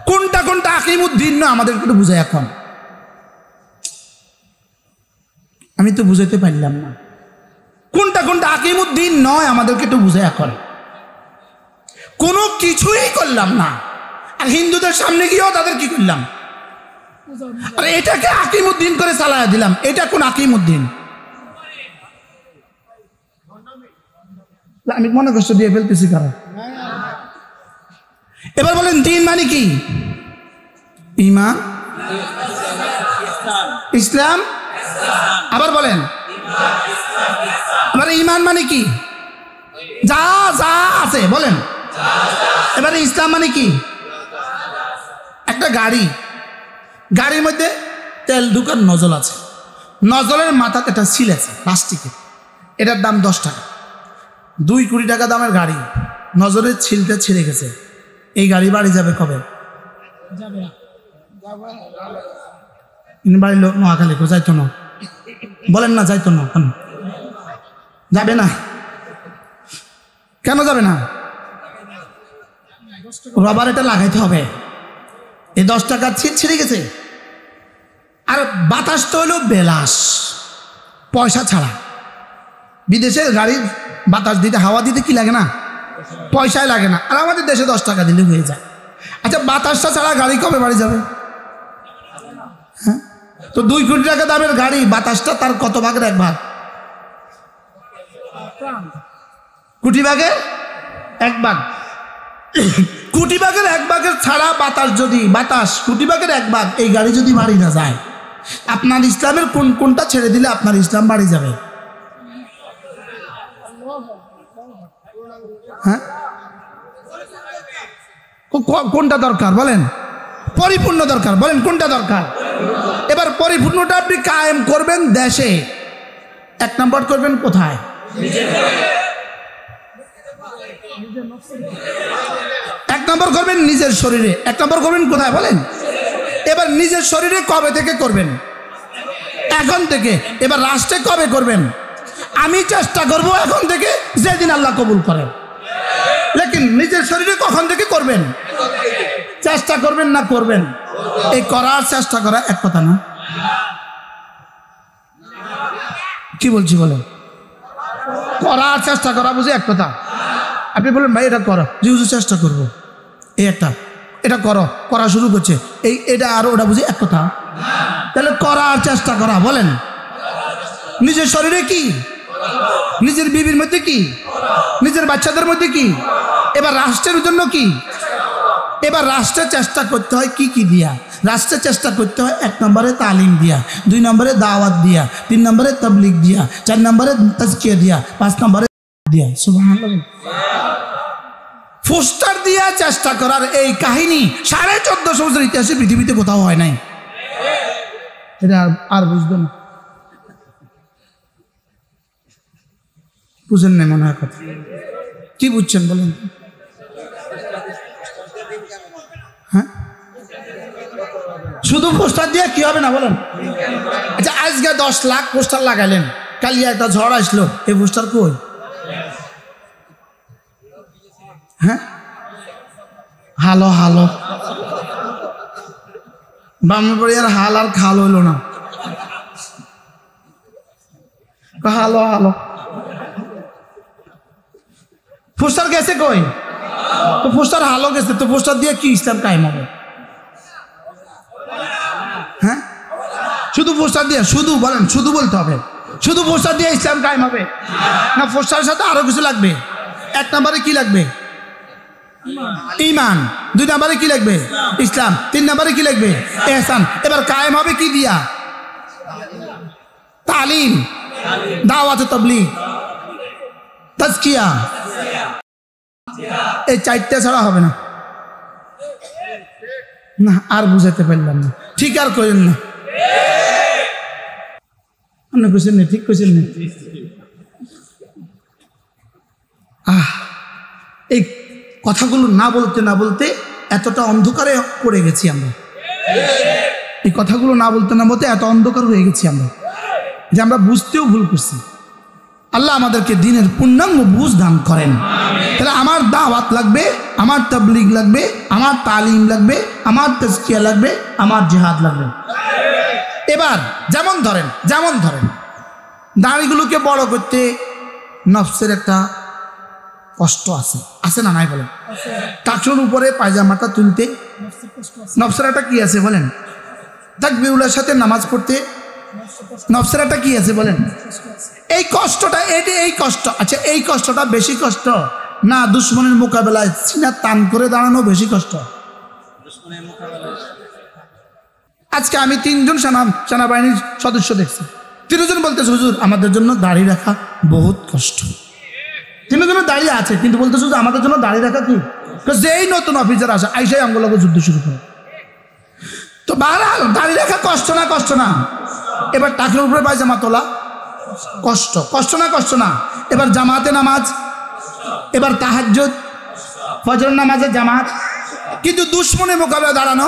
[SPEAKER 1] কোনটা কোনটা আকিমুদ্দিন না আমাদের একটু বুঝাই এখন। আমি তো বুঝাইতে পারলাম না কোনটা কোনটা আকিমুদ্দিন নয়, আমাদেরকে একটু বুঝাই এখন। কোনো কিছুই করলাম না, আর হিন্দুদের সামনে গিয়েও তাদের কি করলাম? আর এটাকে আকিমুদ্দিন করে চালায়া দিলাম। এটা কোন আকিমুদ্দিন? আমি মনে কষ্ট দিয়ে ফেলতেছি কারণ। এবার বলেন দিন মানে কি? ঈমান, ইসলাম। আবার বলেন, এবারে ঈমান মানে কি? যা যা আছে বলেন। এবারে ইসলাম মানে কি? একটা গাড়ির মধ্যে তেল ঢুকার নজল আছে, নজলের মাথাতে একটা সিল আছে প্লাস্টিকের, এটার দাম 10 টাকা। 2 কোটি টাকা দামের গাড়ি, নজলের ছিলটা ছিঁড়ে গেছে। এই গাড়ি বাড়ি যাবে কবে? বাড়ির লোক নোয়াখালী যাইতো না, বলেন না যাইতো না, কেন যাবে না? কেন যাবে না? রবার এটা লাগাইতে হবে। এই 10 টাকার ছিট ছিঁড়ে গেছে। আর বাতাস তো হলো বেলাস, পয়সা ছাড়া। বিদেশের গাড়ির বাতাস দিতে, হাওয়া দিতে কি লাগে না? পয়সায় লাগে না। আর আমাদের দেশে 10 টাকা দিলে হয়ে যায়। আচ্ছা, বাতাসটা ছাড়া গাড়ি কবে বাড়ি যাবে? হ্যাঁ, তো 2 কোটি টাকা দামের গাড়ি, বাতাসটা তার কত ভাগের 1 ভাগ? কোটি ভাগের 1 ভাগ। কোটি ভাগের 1 ভাগের ছাড়া বাতাস কোটি ভাগের 1 ভাগ, এই গাড়ি যদি বাড়ি না যায়, আপনার ইসলামের কোনটা ছেড়ে দিলে আপনার ইসলাম বাড়ি যাবে? হ্যাঁ, কোনটা দরকার বলেন? পরিপূর্ণ দরকার, বলেন কোনটা দরকার? এবার পরিপূর্ণটা আপনি কায়েম করবেন দেশে। 1 নম্বর করবেন কোথায়? 1 নম্বর করবেন নিজের শরীরে। 1 নম্বর করবেন কোথায় বলেন? এবার নিজের শরীরে কবে থেকে করবেন? এখন থেকে। এবার রাষ্ট্রে কবে করবেন? আমি চেষ্টা করব এখন থেকে, যেদিন আল্লাহ কবুল করেন। লেকিন নিজের শরীরে কখন থেকে করবেন? চেষ্টা করবেন না করবেন? এই করার চেষ্টা করা এক কথা না। কি বলছি বলেন? করার চেষ্টা করা বুঝি এক কথা। আপনি বলেন ভাই এটা করো, জি হুজুর চেষ্টা করবো, এই একটা, এটা করা শুরু করছে, এটা আর ওটা বুঝি এক কথা? তাহলে করার চেষ্টা করা বলেন। নিজের শরীরে কি? নিজের বিবির মধ্যে কি? নিজের বাচ্চাদের মধ্যে কি? এবার রাষ্ট্রের জন্য কি? এবার রাষ্ট্রের চেষ্টা করতে হয় কি দিয়া? রাষ্ট্রের চেষ্টা করতে হয় 1 নম্বরে তালিম দিয়া, 2 নম্বরে দাওয়াত দিয়া, 3 নম্বরে তাবলীগ দিয়া, 4 নম্বরে তাজকিয়া দিয়া, 5 নম্বরে দিয়া। সুবহানাল্লাহ। পোস্টার দিয়া চেষ্টা করার এই কাহিনী 1450 বছর ইতিহাসে পৃথিবীতে কোথাও হয় নাই। এটা আর বুঝবেন না, বুঝেন না মনে হয় কথা। কি বুঝছেন বলেন? হ্যাঁ, শুধু পোস্টার দিয়ে কি হবে না বলেন? আচ্ছা, আজকে 10 লাখ পোস্টার লাগাইলেন, কালিয়া একটা ঝড় আসলো, এই পোস্টার কই? হ্যাঁ, হালো হালো ব্রাহ্মণবাড়িয়ার হাল আর খাল হইল না, হালো হালো পোস্টার গেছে কই? তো পোস্টার হালো গেছে, তো পোস্টার দিয়ে কি ইসলাম কায়েম হবে? হ্যাঁ, শুধু পোস্টার দিয়ে, শুধু বলেন, শুধু বলতে হবে শুধু পোস্টার দিয়ে ইসলাম কায়েম হবে না? পোস্টারের সাথে আরো কিছু লাগবে। 1 নম্বরে কি লাগবে? ঈমান। 2 নম্বরে কি লাগবে? ইসলাম। 3 নম্বরে কি লাগবে? ইহসান। এবার কায়েম হবে কি দিয়া? তালিম, দাওয়াত, তাবলীগ, তাজকিয়া। এই 4টা ছাড়া হবে না। না, আর বুঝাতে পারলাম না। ঠিক আর করেন না, অন্য কোশ্চেন নেই, ঠিক কোশ্চেন নেই। এই কথাগুলো না বলতে না বলতে এতটা অন্ধকারে পড়ে গেছি আমরা। এই কথাগুলো না বলতে না বলতে এত অন্ধকার হয়ে গেছি আমরা যে আমরা বুঝতেও ভুল করছি। আল্লাহ আমাদেরকে দ্বীনের পূর্ণাঙ্গ বুঝ দান করেন। তাহলে আমার দাওয়াত লাগবে, আমার তাবলীগ লাগবে, আমার তালিম লাগবে, আমার তাজকিয়া লাগবে, আমার জিহাদ লাগবে। এবার যেমন ধরেন দাড়িগুলোকে বড় করতে নফসের একটা কষ্ট আছে না নাই বলেন? টাকসুর উপরে পায়জামাটা তুলতে নফসের একটা কি আছে বলেন? তাকবীরের সাথে নামাজ পড়তে নফসের একটা কি আছে বলেন? এই কষ্টটা, এই কষ্ট। আচ্ছা, এই কষ্টটা বেশি কষ্ট না দুশ্মনের মোকাবেলায় সিনা টান করে দাঁড়ানো বেশি কষ্ট? আজকে আমি 3 জন সেনাবাহিনীর সদস্য দেখছি, 3 জন বলতেছে হুজুর আমাদের জন্য দাড়ি রাখা বহুত কষ্ট। 3 জনের দাঁড়িয়ে আছে, কিন্তু বলতেছে যে আমাদের জন্য দাঁড়িয়ে রাখা কি? যেই নতুন অফিসার আসে আইসাই আমগুলোকে যুদ্ধ শুরু করে। তো বারবার দাঁড়িয়ে রাখা কষ্ট না? এবার টাকের উপরে পায়জামা তোলা কষ্ট না? এবার জামাতে নামাজ, এবার তাহাজ্জুদ, ফজর নামাজে জামাত, কিন্তু দুশ্মনের মোকাবেলা দাঁড়ানো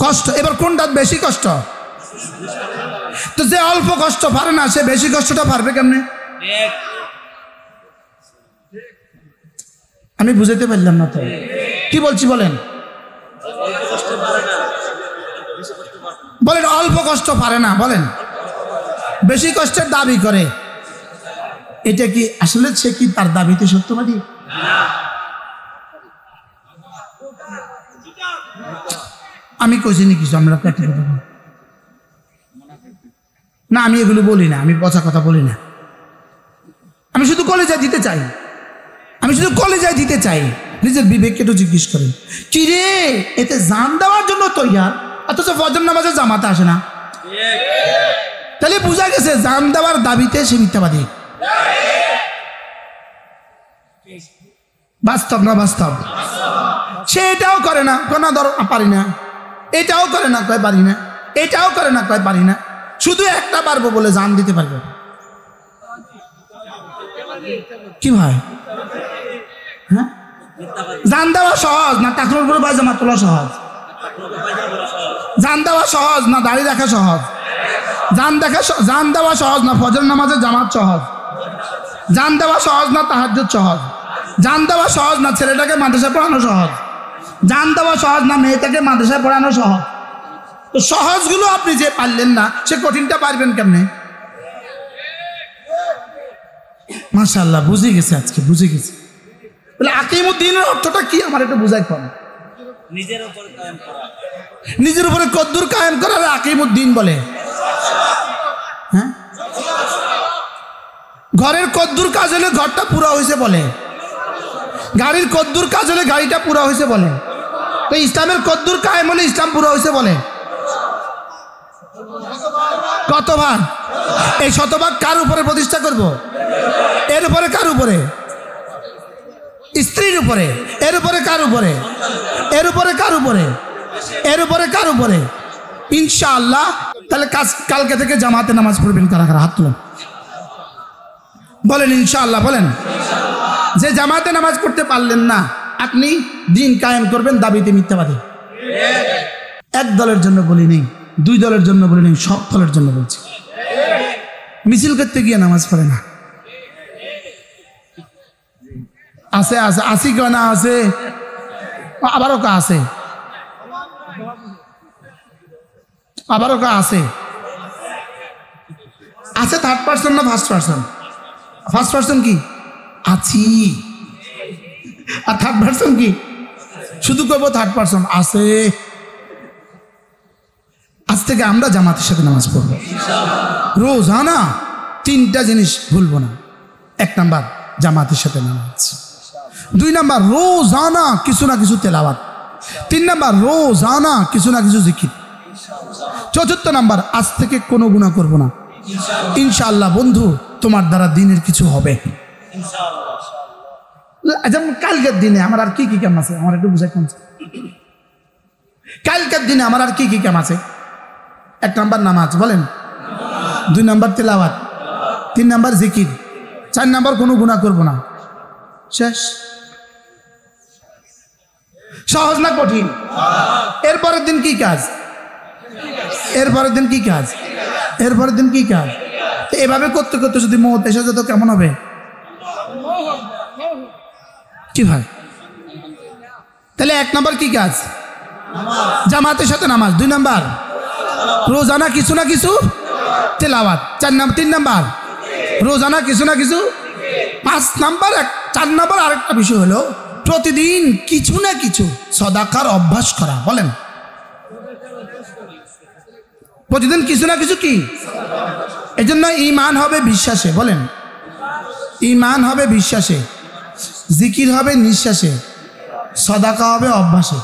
[SPEAKER 1] কষ্ট। এবার কোনটা বেশি কষ্ট? তো যে অল্প কষ্ট পারে না সে বেশি কষ্টটা পারবে কেমনে? আমি বুঝাতে পারলাম না তো, কি বলছি বলেন? অল্প কষ্ট পারে না, বলেন বেশি কষ্টের দাবি করে। এটা কি আসলে সে কি তার দাবিতে সত্যবাদী? আমি কইছিনি কিছু, আমরা না, আমি এগুলো বলি না, আমি পচা কথা বলি না। আমি শুধু কলেজায় দিতে চাই, নিজের বিবেককে একটু জিজ্ঞেস করেন, কি রে এতে জান দেওয়ার জন্য তৈয়ার, অথচ ফজর নামাজে জামাতে আসে না। তাহলে বোঝা গেছে জান দেওয়ার দাবিতে সে মিথ্যাবাদী। বাস্তব না বাস্তব? সে এটাও করে না, কোনো পারি না, এটাও করে না, কয় পারি না, এটাও করে না, কয় পারি না, শুধু একটা পারবো বলে জান দিতে পারবো। কি ভাই, হ্যাঁ? জান দেওয়া সহজ না টাকলোর উপরে পায়জামা তোলা সহজ? জান দেওয়া সহজ না দাড়ি রাখা সহজ? জান দেওয়া সহজ না ফজর নামাজে জামাত সহজ? জান দেওয়া সহজ না তাহাজ্জুদ সহজ? জান দেওয়া সহজ না ছেলেটাকে মাদ্রাসায় পড়ানো সহজ? জান দেওয়া সহজ না মেয়েটাকে মাদ্রাসায় পড়ানো সহজ? তো সহজগুলো আপনি যে পারলেন না, সে কঠিনটা পারবেন কেমনে? মাশাআল্লাহ, বুঝে গেছে, আজকে বুঝে গেছে। বলে আকিমুদ্দিনের অর্থটা কি আমার একটু বুঝাই কম। নিজের উপরে কদ্দুর কায়েম করার আকিমুদ্দিন বলে। হ্যাঁ, ঘরের কদ্দুর কাজ হলে ঘরটা পুরা হয়েছে বলে। গাড়ির কদ্দুর কাজ হলে গাড়িটা পুরা হয়েছে বলে, তো ইসলামের কদ্দুর কায়েম হলে ইসলাম পুরা হয়েছে বলে। কত ভাগ? এই শতভাগ কার উপরে প্রতিষ্ঠা করব? এর উপরে কার উপরে? স্ত্রীর উপরে। এর উপরে কার উপরে? এর উপরে কার উপরে? এর উপরে কার উপরে? ইনশাআল্লাহ। তাহলে কালকে থেকে জামাতে নামাজ পড়বেন কারা কারা? হাত তুলেন, বলেন ইনশাআল্লাহ। বলেন যে জামাতে নামাজ পড়তে পারলেন না, আপনি দিন কায়েম করবেন দাবিতে মিথ্যাবাদী। এক দলের জন্য বলি নেই, দুই দলের জন্য বলি নেই, সব দলের জন্য বলছি। মিছিল করতে গিয়ে নামাজ পড়ে না। আছে আছে আসি কেউ না আছে, আবারও কা আছে, আবারও কা আছে। আছে থার্ড পার্সন না ফার্স্ট পার্সন? ফার্স্ট পার্সন কি? আছি। আর থার্ড পার্সন কি? শুধু করবো থার্ড পার্সন আছে। আজ থেকে আমরা জামাতের সাথে নামাজ পড়বো রোজানা। 3টা জিনিস ভুলবো না। 1 নাম্বার জামাতের সাথে নামাজ, 2 নাম্বার রোজানা কিছু না কিছু তেলাওয়াত, 3 নাম্বার রোজানা কিছু না কিছু জিকির, 4র্থ নাম্বার আজ থেকে কোনো গুনাহ করব না ইনশাআল্লাহ। বন্ধু, তোমার দ্বারা দিনের কিছু হবে যেমন কালকের দিনে আমার আর কি কি কাম আছে, আমার একটু বুঝাই কমছে। কালকের দিনে আমার আর কি কি কাম আছে? 1 নাম্বার নামাজ, বলেন। 2 নাম্বার তেলাওয়াত, 3 নাম্বার জিকির, 4 নাম্বার কোনো গুনাহ করব না। শেষ। সহজ না কঠিন? এরপরের দিন কি কাজ? এরপরের দিন কি কাজ? এরপরের দিন কি কাজ? এভাবে করতে করতে যদি মওত এসে যেত কেমন হবে? কি ভাই? তাহলে 1 নাম্বার কি কাজ? জামাতের সাথে নামাজ, 2 নাম্বার রোজানা কিছু না কিছু তেলাওয়াত, 3 নাম্বার রোজানা কিছু না কিছু, 5 নাম্বার 4 নাম্বার আরেকটা বিষয় হলো প্রতিদিন কিছু না কিছু সদাকার অভ্যাস করা। বলেন প্রতিদিন কিছু না কিছু কি? এজন্য ঈমান হবে বিশ্বাসে। বলেন ঈমান হবে বিশ্বাসে, জিকির হবে নিঃশ্বাসে, সদাকা হবে অভ্যাসে।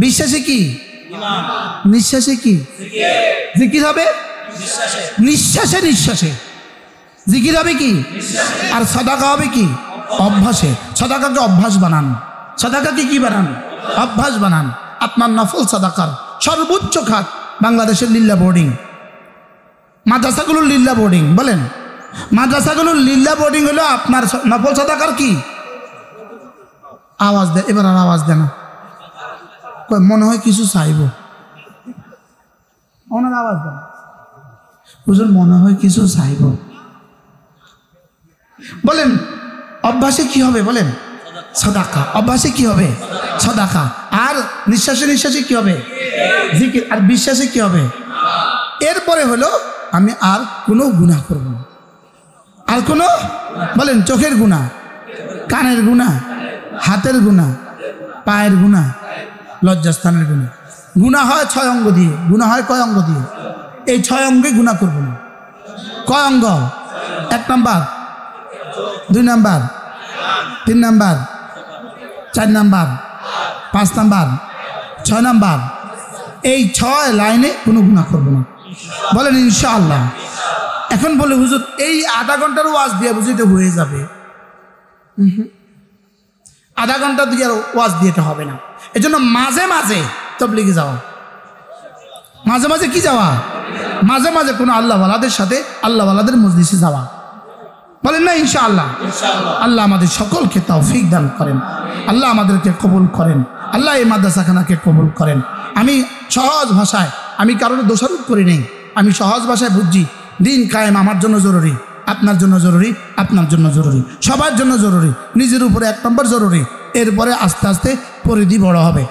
[SPEAKER 1] বিশ্বাসে কি? নিঃশ্বাসে কি? জিকির হবে নিঃশ্বাসে, নিঃশ্বাসে জিকির হবে কি? আর সদাকা হবে কি? অভ্যাসে। সদাকাকে অভ্যাস বানান। সদাকাকে কি বানান? অভ্যাস বানান। আপনার নফল সাদাকার সর্বোচ্চ খাত বাংলাদেশের লিল্লা বোর্ডিং, মাদ্রাসাগুলোর লিল্লা বোর্ডিং। বলেন মাদ্রাসাগুলোর লিল্লা বোর্ডিং হলো আপনার নফল সাদাকার কি? আওয়াজ দেয়, এবার আর আওয়াজ দেয় না, মনে হয় কিছু চাইব, ওনার আওয়াজ দেয় হুজুর, মনে হয় কিছু চাইব। বলেন অভ্যাসে কি হবে? বলেন সদাকা। অভ্যাসে কি হবে? সদাকা। আর নিঃশ্বাসে নিঃশ্বাসে কি হবে? জিকির। আর বিশ্বাসে কি হবে? এরপরে হলো আমি আর কোনো গুনাহ করব না। আর কোনো, বলেন চোখের গুনাহ, কানের গুনাহ, হাতের গুনাহ, পায়ের গুনাহ, লজ্জাস্থানের গুনাহ। গুনাহ হয় 6 অঙ্গ দিয়ে। গুনাহ হয় কয় অঙ্গ দিয়ে? এই 6 অঙ্গে গুনাহ করব না। কয় অঙ্গ? 1 number, 2 number, 3 number, 4 number, 5 number, 6 number. এই 6 লাইনে কোনো গুনাহ করব না। বলেন ইনশাআল্লাহ। এখন বলে হুজুর এই আধা ঘন্টার ওয়াজ দিয়ে বুঝিতে হয়ে যাবে? আধা ঘন্টা দিয়ে ওয়াজ দিতে হবে না। এজন্য মাঝে মাঝে তাবলীগে যাওয়া, মাঝে মাঝে কি যাওয়া? মাঝে মাঝে কোনো আল্লাহওয়ালাদের সাথে আল্লাহওয়ালাদের মজলিসে যাওয়া। বলেন না ইনশাআল্লাহ। আল্লাহ আমাদের সকলকে তৌফিক দান করেন, আল্লাহ আমাদেরকে কবুল করেন, আল্লাহ এই মাদ্রাসাখানাকে কবুল করেন। আমি সহজ ভাষায়, আমি কারোর দোষারোপ করি নেই, আমি সহজ ভাষায় বুঝছি দিন কায়েম আমার জন্য জরুরি, আপনার জন্য জরুরি, আপনার জন্য জরুরি, সবার জন্য জরুরি। নিজের উপরে 1 নম্বর জরুরি, এরপরে আস্তে আস্তে পরিধি বড় হবে।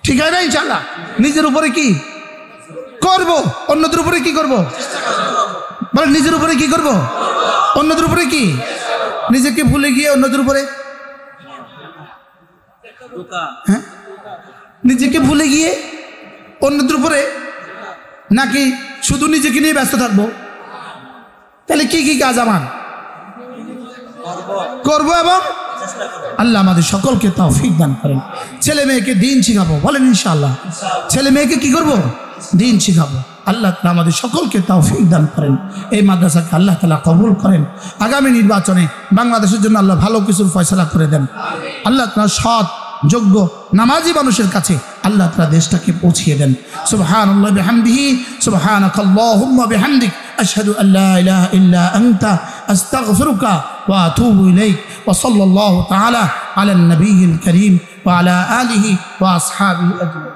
[SPEAKER 1] ঠিক আছে না ইনশাআল্লাহ? নিজের উপরে কি করব? অন্যদের উপরে কি করব? বলে নিজের উপরে কি করব? অন্যদের উপরে কি? নিজেকে ভুলে গিয়ে অন্যদের উপরে, হ্যাঁ নিজেকে ভুলে গিয়ে অন্যদের উপরে, নাকি শুধু নিজেকে নিয়ে ব্যস্ত থাকবো? তাহলে কি কি কাজ আমার? করব এবং আল্লাহ আমাদের সকলকে তৌফিক দান করেন। ছেলে মেয়েকে দিন শিখাবো, বলেন ইনশাআল্লাহ। ছেলে মেয়েকে কি করব? দিন শিখাবো। আল্লাহ তাআলা আমাদের সকলকে তৌফিক দান করেন। এই মাদ্রাসাকে আল্লাহ তাআলা কবুল করেন। আগামী নির্বাচনে বাংলাদেশের জন্য আল্লাহ ভালো কিছুর ফয়সালা করে দেন। আল্লাহ তাআলা সৎ, যোগ্য, নামাজি মানুষের কাছে আল্লাহ তাআলা দেশটাকে পৌঁছিয়ে দেন। সুবহানাল্লাহি বিহামদিহি, সুবহানাকাল্লাহুম্মা বিহামদিক, আশহাদু আল্লা ইলাহা ইল্লা আনতা, আস্তাগফিরুকা ওয়া আতুবু ইলাইক। ওয়া সাল্লাল্লাহু তাআলা আলা নবিয়্যিল কারীম ওয়া আলা আলিহি ওয়া আসহাবিহি আজমাইন।